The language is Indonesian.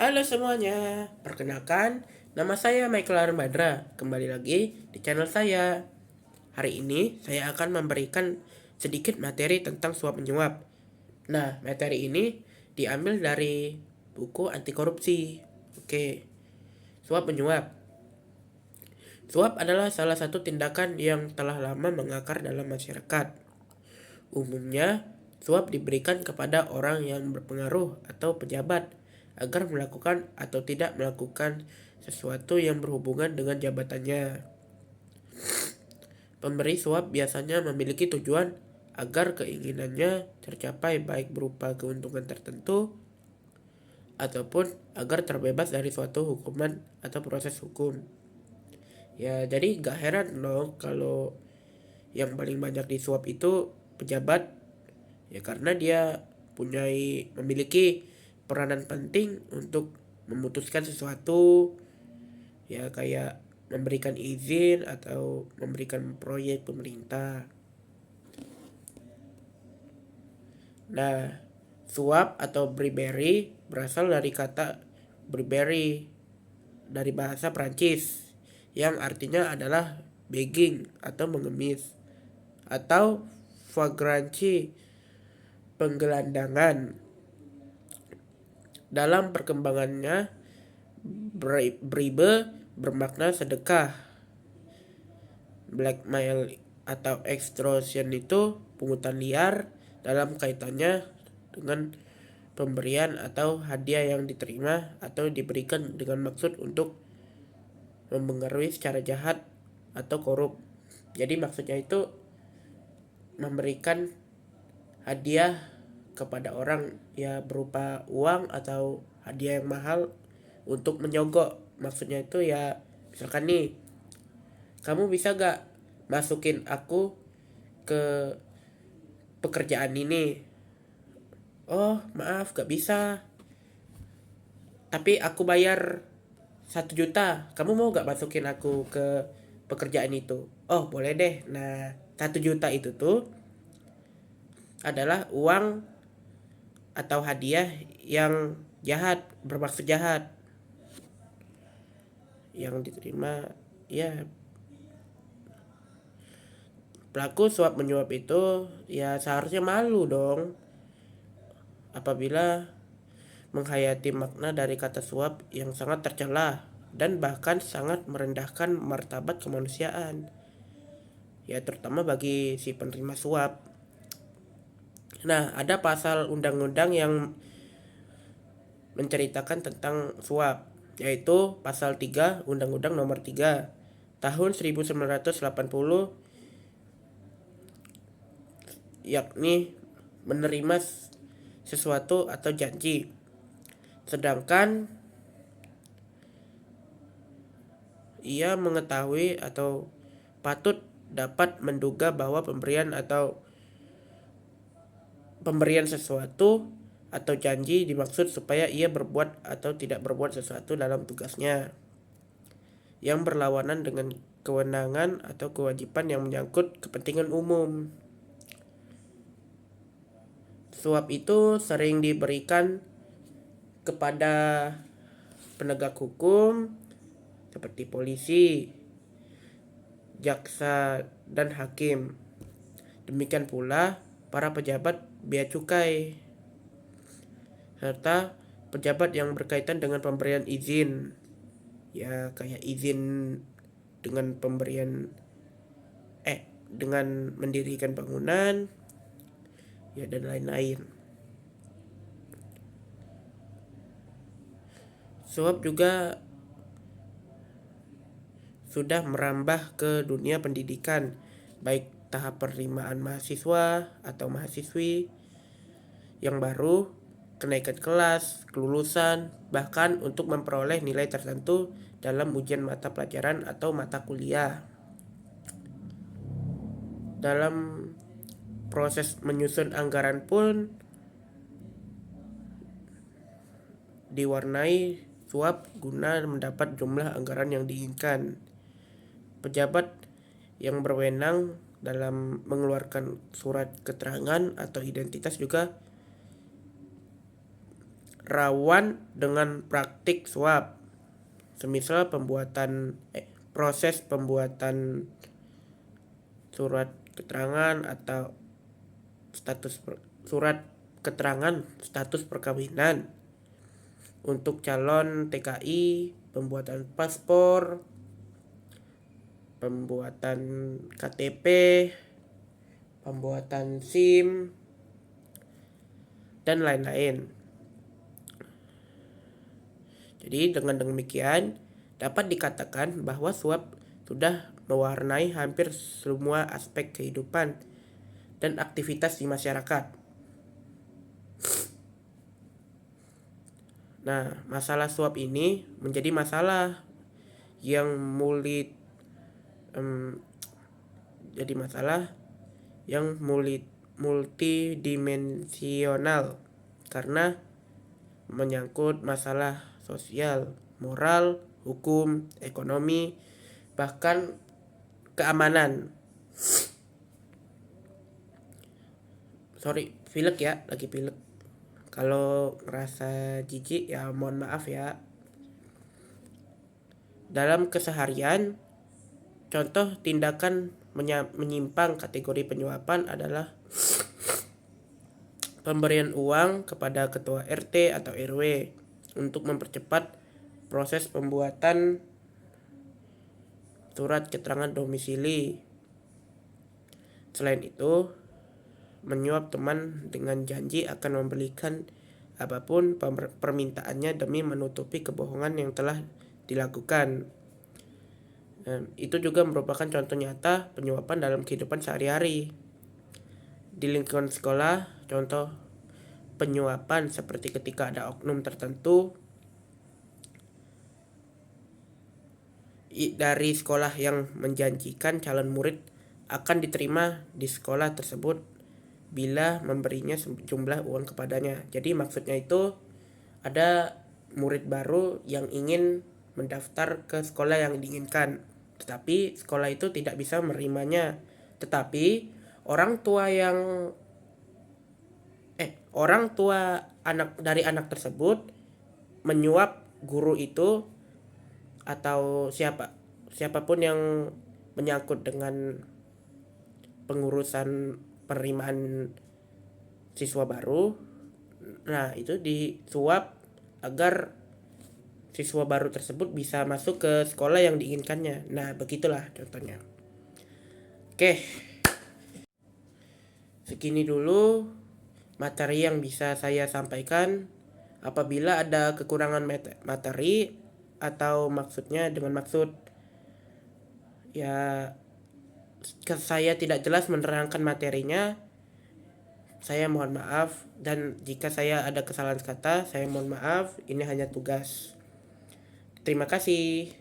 Halo semuanya, perkenalkan nama saya Michael Armadra. Kembali lagi di channel saya. Hari ini saya akan memberikan sedikit materi tentang suap menyuap. Nah, materi ini diambil dari buku anti korupsi. Oke, suap menyuap. Suap adalah salah satu tindakan yang telah lama mengakar dalam masyarakat. Umumnya, suap diberikan kepada orang yang berpengaruh atau pejabat agar melakukan atau tidak melakukan sesuatu yang berhubungan dengan jabatannya. Pemberi suap biasanya memiliki tujuan agar keinginannya tercapai, baik berupa keuntungan tertentu ataupun agar terbebas dari suatu hukuman atau proses hukum. Ya, jadi gak heran loh kalau yang paling banyak disuap itu pejabat. Ya karena dia memiliki peranan penting untuk memutuskan sesuatu, ya kayak memberikan izin atau memberikan proyek pemerintah. Nah, suap atau bribery berasal dari kata bribery dari bahasa Prancis yang artinya adalah begging atau mengemis atau vagrancy penggelandangan. Dalam perkembangannya, bribe bermakna sedekah. Blackmail atau extortion itu pungutan liar dalam kaitannya dengan pemberian atau hadiah yang diterima atau diberikan dengan maksud untuk mempengaruhi secara jahat atau korup. Jadi maksudnya itu memberikan hadiah kepada orang ya berupa uang atau hadiah yang mahal untuk menyogok. Maksudnya itu ya misalkan nih, kamu bisa gak masukin aku ke pekerjaan ini? Oh maaf gak bisa, tapi aku bayar 1 juta. Kamu mau gak masukin aku ke pekerjaan itu? Oh boleh deh. Nah 1 juta itu tuh adalah uang atau hadiah yang jahat, bermaksud jahat, yang diterima. Ya, pelaku suap menyuap itu ya seharusnya malu dong apabila menghayati makna dari kata suap yang sangat tercela dan bahkan sangat merendahkan martabat kemanusiaan, ya terutama bagi si penerima suap. Nah, ada pasal undang-undang yang menceritakan tentang suap, yaitu pasal 3 Undang-Undang Nomor 3 Tahun 1980, yakni menerima sesuatu atau janji. Sedangkan ia mengetahui atau patut dapat menduga bahwa pemberian sesuatu atau janji dimaksud supaya ia berbuat atau tidak berbuat sesuatu dalam tugasnya yang berlawanan dengan kewenangan atau kewajiban yang menyangkut kepentingan umum. Suap itu sering diberikan kepada penegak hukum seperti polisi, jaksa, dan hakim. Demikian pula para pejabat bea cukai serta pejabat yang berkaitan dengan pemberian izin, ya kayak izin dengan dengan mendirikan bangunan, ya dan lain-lain. Suap juga sudah merambah ke dunia pendidikan, baik tahap penerimaan mahasiswa atau mahasiswi yang baru, kenaikan kelas, kelulusan, bahkan untuk memperoleh nilai tertentu dalam ujian mata pelajaran atau mata kuliah. Dalam proses menyusun anggaran pun diwarnai suap guna mendapat jumlah anggaran yang diinginkan. Pejabat yang berwenang dalam mengeluarkan surat keterangan atau identitas juga rawan dengan praktik suap. Semisal proses pembuatan surat keterangan atau surat keterangan status perkawinan untuk calon TKI, pembuatan paspor, pembuatan KTP, pembuatan SIM, dan lain-lain. Jadi dengan demikian dapat dikatakan bahwa suap sudah mewarnai hampir semua aspek kehidupan dan aktivitas di masyarakat. Nah, masalah suap ini menjadi masalah yang multidimensional karena menyangkut masalah sosial, moral, hukum, ekonomi, bahkan keamanan. Pilek ya, lagi pilek. Kalau ngerasa jijik ya mohon maaf ya. Dalam keseharian, contoh tindakan menyimpang kategori penyuapan adalah pemberian uang kepada ketua RT atau RW untuk mempercepat proses pembuatan surat keterangan domisili. Selain itu, menyuap teman dengan janji akan memberikan apapun permintaannya demi menutupi kebohongan yang telah dilakukan. Itu juga merupakan contoh nyata penyuapan dalam kehidupan sehari-hari. Di lingkungan sekolah, contoh penyuapan seperti ketika ada oknum tertentu dari sekolah yang menjanjikan calon murid akan diterima di sekolah tersebut bila memberinya sejumlah uang kepadanya. Jadi maksudnya itu ada murid baru yang ingin mendaftar ke sekolah yang diinginkan, tetapi sekolah itu tidak bisa menerimanya. Tetapi orang tua anak tersebut menyuap guru itu atau siapapun yang menyangkut dengan pengurusan penerimaan siswa baru. Nah, itu disuap agar siswa baru tersebut bisa masuk ke sekolah yang diinginkannya. Nah, begitulah contohnya. Oke. Segini dulu materi yang bisa saya sampaikan. Apabila ada kekurangan materi atau maksudnya dengan maksud ya saya tidak jelas menerangkan materinya, saya mohon maaf, dan jika saya ada kesalahan kata, saya mohon maaf. Ini hanya tugas. Terima kasih.